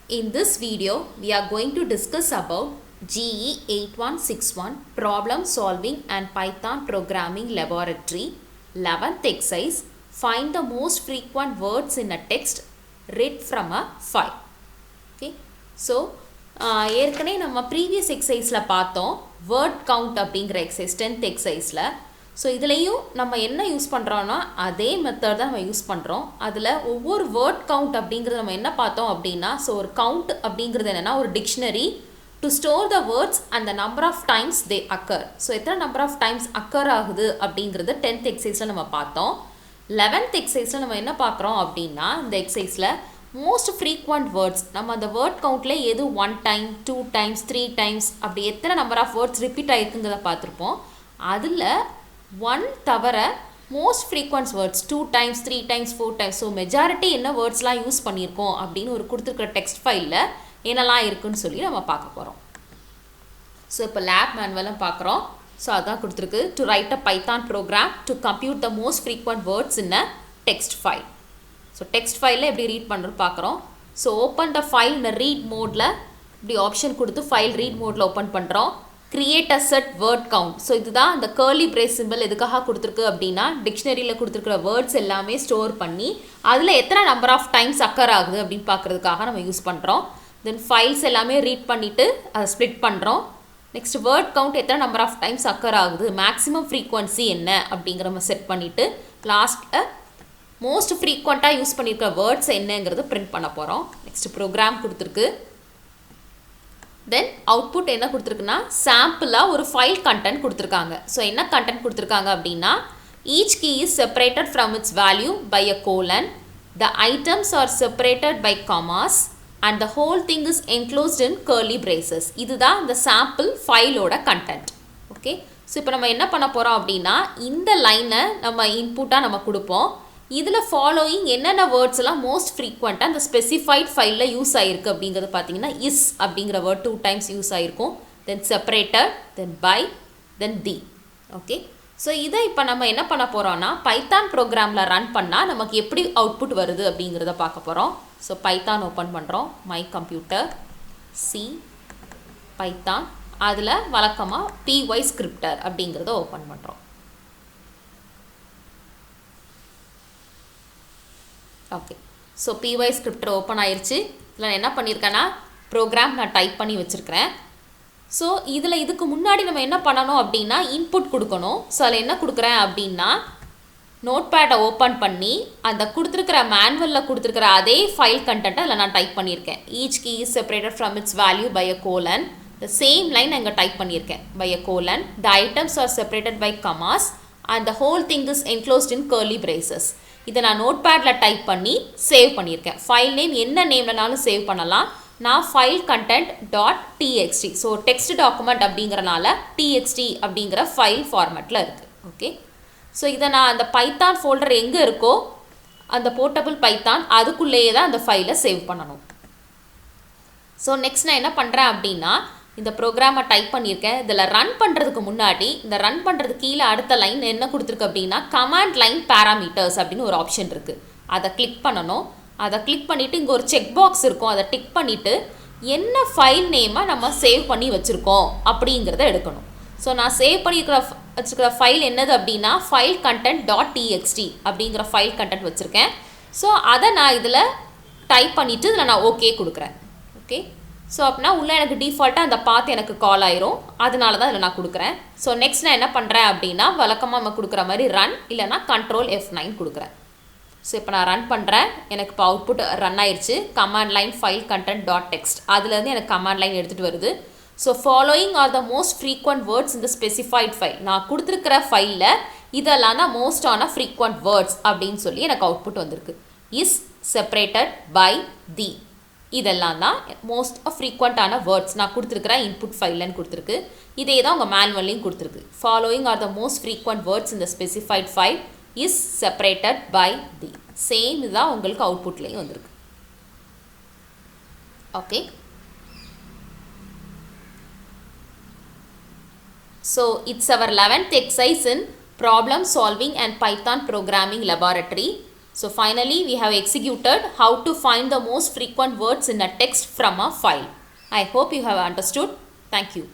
In this video, we are going to discuss about GE8161 Problem Solving and Python Programming Laboratory 11th exercise. Find the most frequent words in a text read from a file. Okay. So, ஏற்கனவே நம்ம previous exerciseல பார்த்தோம் word count அப்படிங்கிற exercise 10th exerciseல. So இதுலேயும் நம்ம என்ன use பண்ணுறோன்னா அதே method தான் நம்ம யூஸ் பண்ணுறோம். அதில் ஒவ்வொரு வேர்ட் கவுண்ட் அப்படிங்கிறது நம்ம என்ன பார்த்தோம் அப்படின்னா, ஸோ ஒரு கவுண்ட் அப்படிங்கிறது என்னென்னா ஒரு dictionary to store the words and the number of times they occur. So எத்தனை நம்பர் ஆஃப் டைம்ஸ் அக்கர் ஆகுது அப்படிங்கிறது 10th எக்ஸசைஸில் நம்ம பார்த்தோம். 11th எக்ஸசைஸில் நம்ம என்ன பார்க்குறோம் அப்படின்னா, இந்த எக்ஸசைஸில் மோஸ்ட் ஃப்ரீக்வெண்ட் வேர்ட்ஸ் நம்ம அந்த வேர்ட் கவுண்ட்லேயே எது 1 டைம் 2 டைம்ஸ் 3 டைம்ஸ் அப்படி எத்தனை நம்பர் ஆஃப் வேர்ட்ஸ் ரிப்பீட் ஆகிருக்குங்கிறத பார்த்துருப்போம். அதில் 1 தவிர most frequent words 2 times 3 times 4 times. So majority என்ன வேர்ட்ஸ்லாம் யூஸ் பண்ணியிருக்கோம் அப்படின்னு ஒரு கொடுத்துருக்குற டெக்ஸ்ட் ஃபைலில் என்னெல்லாம் இருக்குன்னு சொல்லி நம்ம பார்க்க போகிறோம். ஸோ இப்போ லேப் மேனுவலும் பார்க்குறோம். ஸோ அதான் கொடுத்துருக்கு to write a Python program to compute the most frequent words in a text file. So text ஃபைலில் எப்படி ரீட் பண்ணுறது பார்க்குறோம். ஸோ ஓப்பன் த ஃபைல் இந்த ரீட் மோடில் இப்படி ஆப்ஷன் கொடுத்து ஃபைல் ரீட் மோடில் ஓப்பன் பண்ணுறோம். Create a set word count. So இதுதான் அந்த கர்லி பிரேஸ் சிம்பிள் எதுக்காக கொடுத்துருக்கு அப்படின்னா, டிக்ஷனரியில் கொடுத்துருக்கிற வேர்ட்ஸ் எல்லாமே ஸ்டோர் பண்ணி அதில் எத்தனை நம்பர் ஆஃப் டைம்ஸ் அக்கர் ஆகுது அப்படின்னு பார்க்குறதுக்காக நம்ம யூஸ் பண்ணுறோம். தென் ஃபைல்ஸ் எல்லாமே ரீட் பண்ணிவிட்டு அதை ஸ்ப்ளிட் பண்ணுறோம். நெக்ஸ்ட் வேர்ட் கவுண்ட் எத்தனை நம்பர் ஆஃப் டைம்ஸ் அக்கர் ஆகுது, மேக்ஸிமம் ஃப்ரீக்வன்சி என்ன அப்படிங்கிற நம்ம செட் பண்ணிவிட்டு லாஸ்ட்டில் மோஸ்ட் ஃப்ரீக்வெண்ட்டாக யூஸ் பண்ணியிருக்க வேர்ட்ஸ் என்னங்கிறது பிரிண்ட் பண்ண போகிறோம். நெக்ஸ்ட் ப்ரோக்ராம் கொடுத்துருக்கு. தென் அவுட்புட் என்ன கொடுத்துருக்குன்னா, சாம்பிளாக ஒரு ஃபைல் கண்டென்ட் கொடுத்துருக்காங்க. ஸோ என்ன கண்டென்ட் கொடுத்துருக்காங்க அப்படின்னா, each key is separated from its value by a colon, the items are separated by commas and the whole thing is enclosed in curly braces. இதுதான் இந்த சாம்பிள் ஃபைலோட கண்டென்ட். ஓகே. ஸோ இப்போ நம்ம என்ன பண்ண போகிறோம் அப்படின்னா, இந்த லைனை நம்ம இன்புட்டாக நம்ம கொடுப்போம். இதில் ஃபாலோயிங் என்னென்ன வேர்ட்ஸ் எல்லாம் மோஸ்ட் ஃப்ரீக்வெண்ட்டாக அந்த ஸ்பெசிஃபைட் ஃபைலில் யூஸ் ஆகிருக்கு அப்படிங்கிறது பார்த்தீங்கன்னா, இஸ் அப்படிங்கிற வேர்ட் 2 டைம்ஸ் யூஸ் ஆகிருக்கும். Then separated, then by, then the. Okay. So இதை இப்போ நம்ம என்ன பண்ண போகிறோம்னா, பைத்தான் ப்ரோக்ராமில் ரன் பண்ணால் நமக்கு எப்படி அவுட்புட் வருது அப்படிங்கிறத பார்க்க போகிறோம். ஸோ பைத்தான் ஓப்பன் பண்ணுறோம். மை கம்ப்யூட்டர் சி பைத்தான், அதில் வழக்கமாக py ஸ்கிரிப்டர் அப்படிங்கிறத ஓப்பன் பண்ணுறோம். Okay. So py scripture open ஆயிடுச்சு. இதில் நான் என்ன பண்ணியிருக்கேன்னா, ப்ரோக்ராம் நான் டைப் பண்ணி வச்சுருக்கிறேன். ஸோ இதில் இதுக்கு முன்னாடி நம்ம என்ன பண்ணணும் அப்படின்னா, இன்புட் கொடுக்கணும். ஸோ அதில் என்ன கொடுக்குறேன் அப்படின்னா, நோட் பேடை ஓப்பன் பண்ணி அந்த கொடுத்துருக்கிற மேனுவலில் கொடுத்துருக்கிற அதே ஃபைல் கண்டென்ட்டை அதில் நான் டைப் பண்ணியிருக்கேன். Each key is separated from its value by a colon, the same line நான் இங்கே டைப் பண்ணியிருக்கேன். By a colon, the items are separated by commas and the whole thing is enclosed in curly braces. இதை நான் நோட் பேடில் type பண்ணி save பண்ணியிருக்கேன். File name என்ன நேம்லனாலும் சேவ் பண்ணலாம். நான் file content dot TXT, so text document அப்படிங்கிறனால டிஎக்ஸ்டி அப்படிங்கிற ஃபைல் ஃபார்மேட்டில் இருக்குது. ஓகே. ஸோ இதை நான் அந்த பைத்தான் ஃபோல்டர் எங்கே இருக்கோ அந்த போர்ட்டபிள் பைத்தான் அதுக்குள்ளேயே தான் அந்த ஃபைலை சேவ் பண்ணணும். ஸோ நெக்ஸ்ட் நான் என்ன பண்ணுறேன் அப்படின்னா, இந்த ப்ரோக்ராமை டைப் பண்ணியிருக்கேன். இதில் ரன் பண்ணுறதுக்கு முன்னாடி இந்த ரன் பண்ணுறதுக்கு கீழே அடுத்த லைன் என்ன கொடுத்துருக்கு அப்படின்னா, கமாண்ட் லைன் பேராமீட்டர்ஸ் அப்படின்னு ஒரு ஆப்ஷன் இருக்குது. அதை கிளிக் பண்ணணும். அதை கிளிக் பண்ணிவிட்டு இங்கே ஒரு செக் பாக்ஸ் இருக்கும், அதை டிக் பண்ணிவிட்டு என்ன ஃபைல் நேமாக நம்ம சேவ் பண்ணி வச்சுருக்கோம் அப்படிங்கிறத எடுக்கணும். ஸோ நான் சேவ் வச்சுருக்கிற ஃபைல் என்னது அப்படின்னா, ஃபைல் கண்டென்ட் டாட் டிஎக்ஸ்டி அப்படிங்கிற ஃபைல் கண்டென்ட் வச்சுருக்கேன். ஸோ அதை நான் இதில் டைப் பண்ணிவிட்டு இதில் நான் ஓகே கொடுக்குறேன். ஓகே. ஸோ அப்படின்னா உள்ளே எனக்கு டிஃபால்ட்டாக அந்த பாத் எனக்கு கால் ஆயிரும். அதனால தான் இதில் நான் கொடுக்குறேன். ஸோ நெக்ஸ்ட் நான் என்ன பண்ணுறேன் அப்படின்னா, வழக்கமாக நம்ம கொடுக்குற மாதிரி ரன் இல்லைனா கண்ட்ரோல் F9 கொடுக்குறேன். ஸோ இப்போ நான் ரன் பண்ணுறேன். எனக்கு இப்போ அவுட்புட் ரன் ஆயிடுச்சு. Command line file content dot text, அதுலேருந்து எனக்கு கமாண்ட் லைன் எடுத்துகிட்டு வருது. So following are the most frequent words இந்த ஸ்பெசிஃபைட் ஃபைல். நான் கொடுத்துருக்கிற ஃபைலில் இதெல்லாம் தான் மோஸ்டான ஃப்ரீக்வெண்ட் வேர்ட்ஸ் அப்படின்னு சொல்லி எனக்கு அவுட்புட் வந்திருக்கு. இஸ் செப்பரேட்டட் பை தி, இதெல்லாம் தான் மோஸ்ட் ஃப்ரீக்வெண்ட்டான வேர்ட்ஸ் நான் கொடுத்துருக்கிற இன்புட் ஃபைல்னு கொடுத்துருக்கு. இதே தான் உங்கள் மேனுவல்லையும் கொடுத்துருக்கு. Following are the most frequent words இந்த specified file is separated by the. Same இதுதான் உங்களுக்கு அவுட்புட்லேயும் வந்திருக்கு. Okay. So it's our 11th exercise in Problem Solving and Python Programming Laboratory. So finally we have executed how to find the most frequent words in a text from a file. I hope you have understood. Thank you.